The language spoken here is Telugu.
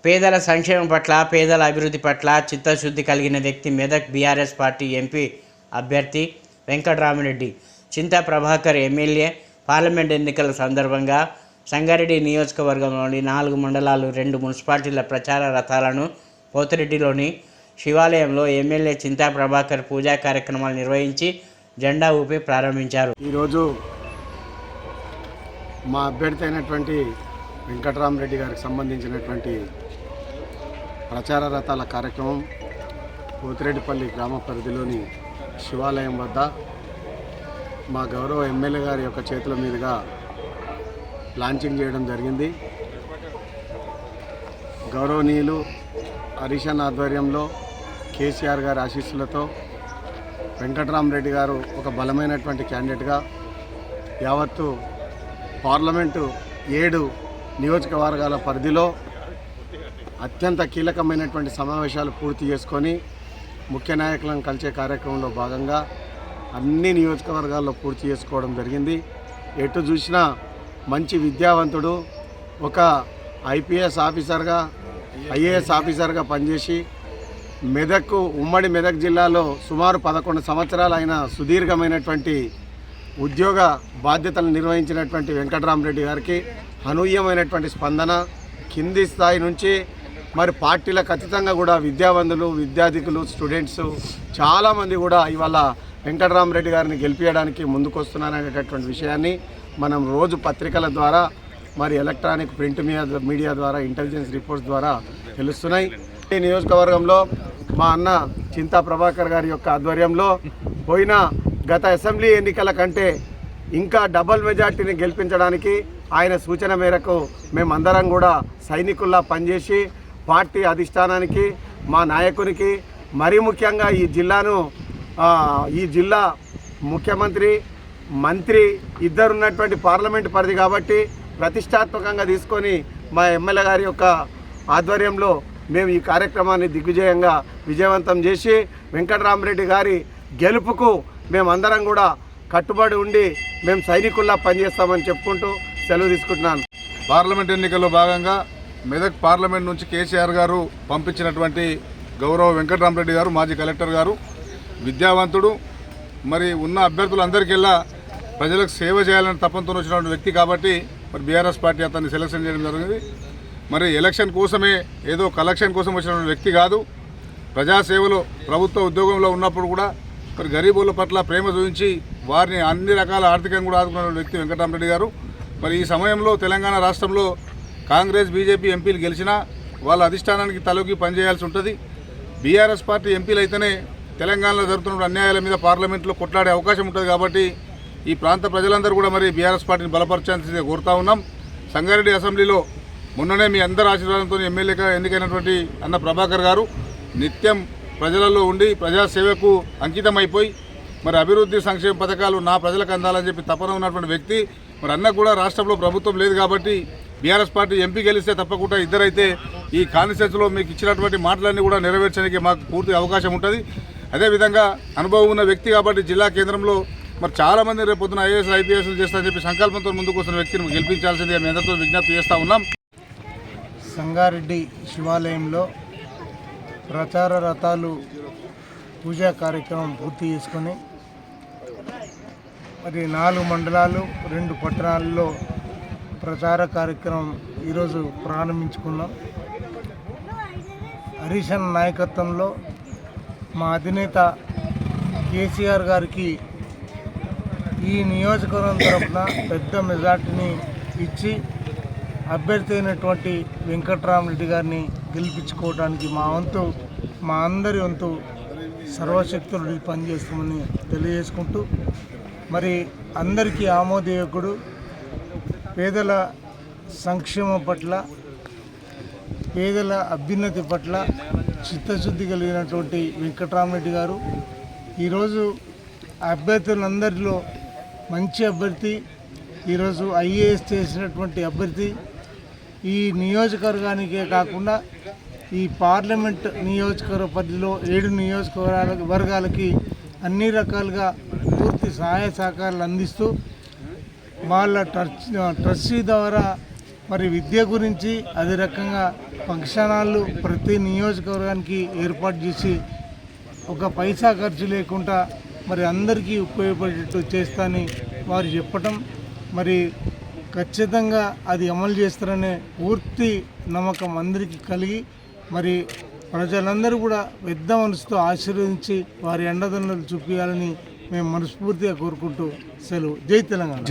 పేదల సంక్షేమం పట్ల, పేదల అభివృద్ధి పట్ల చిత్తశుద్ధి కలిగిన వ్యక్తి మెదక్ బీఆర్ఎస్ పార్టీ ఎంపీ అభ్యర్థి వెంకట్రామిరెడ్డి. చింతా ప్రభాకర్ ఎమ్మెల్యే. పార్లమెంట్ ఎన్నికల సందర్భంగా సంగారెడ్డి నియోజకవర్గంలోని 4 మండలాలు, 2 మున్సిపాలిటీల ప్రచార రథాలను పోతిరెడ్డిలోని శివాలయంలో ఎమ్మెల్యే చింతా ప్రభాకర్ పూజా కార్యక్రమాలు నిర్వహించి జెండా ఊపి ప్రారంభించారు. ఈరోజు మా అభ్యర్థి అయినటువంటి వెంకట్రామిరెడ్డి గారికి సంబంధించినటువంటి ప్రచార రథాల కార్యక్రమం పోతిరెడ్డిపల్లి గ్రామ పరిధిలోని శివాలయం వద్ద మా గౌరవ ఎమ్మెల్యే గారి యొక్క చేతుల మీదుగా లాంచింగ్ చేయడం జరిగింది. గౌరవనీయులు హరీష్ అన్న ఆధ్వర్యంలో కేసీఆర్ గారి ఆశీస్సులతో వెంకట్రామిరెడ్డి గారు ఒక బలమైనటువంటి క్యాండిడేట్గా యావత్తు పార్లమెంటు 7 నియోజకవర్గాల పరిధిలో అత్యంత కీలకమైనటువంటి సమావేశాలు పూర్తి చేసుకొని ముఖ్య నాయకులను కలిసే కార్యక్రమంలో భాగంగా అన్ని నియోజకవర్గాల్లో పూర్తి చేసుకోవడం జరిగింది. ఎటు చూసినా మంచి విద్యావంతుడు, ఒక ఐపీఎస్ ఆఫీసర్గా, ఐఏఎస్ ఆఫీసర్గా పనిచేసి ఉమ్మడి మెదక్ జిల్లాలో సుమారు 11 సంవత్సరాలు అయిన సుదీర్ఘమైనటువంటి ఉద్యోగ బాధ్యతలు నిర్వహించినటువంటి వెంకట్రామిరెడ్డి గారికి అనూహ్యమైనటువంటి స్పందన కింది స్థాయి నుంచి మరి పార్టీలకు అతీతంగా కూడా విద్యావంతులు, విద్యార్థికులు, స్టూడెంట్స్ చాలామంది కూడా ఇవాళ వెంకట్రామిరెడ్డి గారిని గెలిపించడానికి ముందుకొస్తున్నారనేటటువంటి విషయాన్ని మనం రోజు పత్రికల ద్వారా, మరి ఎలక్ట్రానిక్ ప్రింట్ మీడియా ద్వారా, ఇంటెలిజెన్స్ రిపోర్ట్స్ ద్వారా తెలుస్తున్నాయి. ఈ నియోజకవర్గంలో మా అన్న చింతా ప్రభాకర్ గారి యొక్క ఆధ్వర్యంలో పోయిన గత అసెంబ్లీ ఎన్నికల కంటే ఇంకా డబుల్ మెజార్టీని గెలిపించడానికి ఆయన సూచన మేరకు మేమందరం కూడా సైనికుల్లా పనిచేసి పార్టీ అధిష్టానానికి, మా నాయకునికి, మరీ ముఖ్యంగా ఈ జిల్లా ముఖ్యమంత్రి, మంత్రి ఇద్దరున్నటువంటి పార్లమెంట్ పరిధి కాబట్టి ప్రతిష్టాత్మకంగా తీసుకొని మా ఎమ్మెల్యే గారి యొక్క ఆధ్వర్యంలో మేము ఈ కార్యక్రమాన్ని దిగ్విజయంగా విజయవంతం చేసి వెంకట్రామిరెడ్డి గారి గెలుపుకు మేమందరం కూడా కట్టుబడి ఉండి మేము సైనికుల్లా పనిచేస్తామని చెప్పుకుంటూ సెలవు తీసుకుంటున్నాను. పార్లమెంట్ ఎన్నికల్లో భాగంగా మెదక్ పార్లమెంట్ నుంచి కేసీఆర్ గారు పంపించినటువంటి గౌరవ వెంకట్రామిరెడ్డి గారు, మాజీ కలెక్టర్ గారు, విద్యావంతుడు, మరి ఉన్న అభ్యర్థులందరికెల్లా ప్రజలకు సేవ చేయాలని తపంతో వచ్చినటువంటి వ్యక్తి కాబట్టి మరి బీఆర్ఎస్ పార్టీ అతన్ని సెలక్షన్ చేయడం జరిగింది. మరి ఎలక్షన్ కోసమే, ఏదో కలెక్షన్ కోసం వచ్చినటువంటి వ్యక్తి కాదు. ప్రజాసేవలో ప్రభుత్వ ఉద్యోగంలో ఉన్నప్పుడు కూడా మరి గరీబుల పట్ల ప్రేమ చూపించి వారిని అన్ని రకాల ఆర్థికంగా కూడా ఆదుకున్న వ్యక్తి వెంకట్రామిరెడ్డి గారు. మరి ఈ సమయంలో తెలంగాణ రాష్ట్రంలో కాంగ్రెస్, బీజేపీ ఎంపీలు గెలిచినా వాళ్ళ అధిష్టానానికి తలొగ్గి పనిచేయాల్సి ఉంటుంది. బీఆర్ఎస్ పార్టీ ఎంపీలు అయితేనే తెలంగాణలో జరుగుతున్న అన్యాయాల మీద పార్లమెంట్లో కొట్లాడే అవకాశం ఉంటుంది. కాబట్టి ఈ ప్రాంత ప్రజలందరూ కూడా మరి బీఆర్ఎస్ పార్టీని బలపరచాల్సిందిగా కోరుతా ఉన్నాం. సంగారెడ్డి అసెంబ్లీలో మొన్ననే మీ అందరి ఆశీర్వాదంతో ఎమ్మెల్యేగా ఎన్నికైనటువంటి అన్న ప్రభాకర్ గారు నిత్యం ప్రజలలో ఉండి ప్రజాసేవకు అంకితమైపోయి మరి అభివృద్ధి సంక్షేమ పథకాలు నా ప్రజలకు అందాలని చెప్పి తపన ఉన్నటువంటి వ్యక్తి. మరి అన్న కూడా రాష్ట్రంలో ప్రభుత్వం లేదు కాబట్టి బీఆర్ఎస్ పార్టీ ఎంపీ గెలిస్తే తప్పకుండా ఇద్దరైతే ఈ కాన్స్టిట్యూన్సీలో మీకు ఇచ్చినటువంటి మాటలన్నీ కూడా నెరవేర్చడానికి మాకు పూర్తి అవకాశం ఉంటుంది. అదేవిధంగా అనుభవం ఉన్న వ్యక్తి కాబట్టి జిల్లా కేంద్రంలో మరి చాలామంది రేపు పొద్దున ఐఏఎస్, ఐపీఎస్లు చేస్తారని చెప్పి సంకల్పంతో ముందుకు వస్తున్న వ్యక్తిని గెలిపించాల్సిందిగా మీ అందరితో విజ్ఞప్తి చేస్తూ ఉన్నాం. సంగారెడ్డి శివాలయంలో ప్రచార రథాలు పూజా కార్యక్రమం పూర్తి చేసుకొని మరి 4 మండలాలు, 2 పట్టణాల్లో ప్రచార కార్యక్రమం ఈరోజు ప్రారంభించుకున్నాం. హరీష్ అన్న నాయకత్వంలో మా అధినేత కేసీఆర్ గారికి ఈ నియోజకవర్గం తరఫున పెద్ద మెజార్టీని ఇచ్చి అభ్యర్థి అయినటువంటి వెంకట్రామిరెడ్డి గారిని గెలిపించుకోవడానికి మా అందరి వంతు సర్వశక్తులు పనిచేస్తామని తెలియజేసుకుంటూ, మరి అందరికీ ఆమోదయోగ్యుడు, పేదల సంక్షేమం పట్ల, పేదల అభ్యున్నతి పట్ల చిత్తశుద్ధి కలిగినటువంటి వెంకట్రామిరెడ్డి గారు ఈరోజు అభ్యర్థులందరిలో మంచి అభ్యర్థి, ఈరోజు ఐఏఎస్ చేసినటువంటి అభ్యర్థి. ఈ నియోజకవర్గానికే కాకుండా ఈ పార్లమెంట్ నియోజకవర్గ పరిధిలో 7 నియోజకవర్గాలకి అన్ని రకాలుగా పూర్తి సహాయ సహకారాలు అందిస్తూ వాళ్ళ ట్రస్టీ ద్వారా మరి విద్య గురించి అదే రకంగా ఫంక్షన్ హాళ్ళు ప్రతి నియోజకవర్గానికి ఏర్పాటు చేసి ఒక పైసా ఖర్చు లేకుండా మరి అందరికీ ఉపయోగపడేటట్టు చేస్తానని వారు చెప్పటం, మరి ఖచ్చితంగా అది అమలు చేస్తారనే పూర్తి నమ్మకం అందరికీ కలిగి మరి ప్రజలందరూ కూడా పెద్ద మనసుతో ఆశీర్వదించి వారి అండదండలు చూపించాలని మేము మనస్ఫూర్తిగా కోరుకుంటూ సెలవు. జై తెలంగాణ.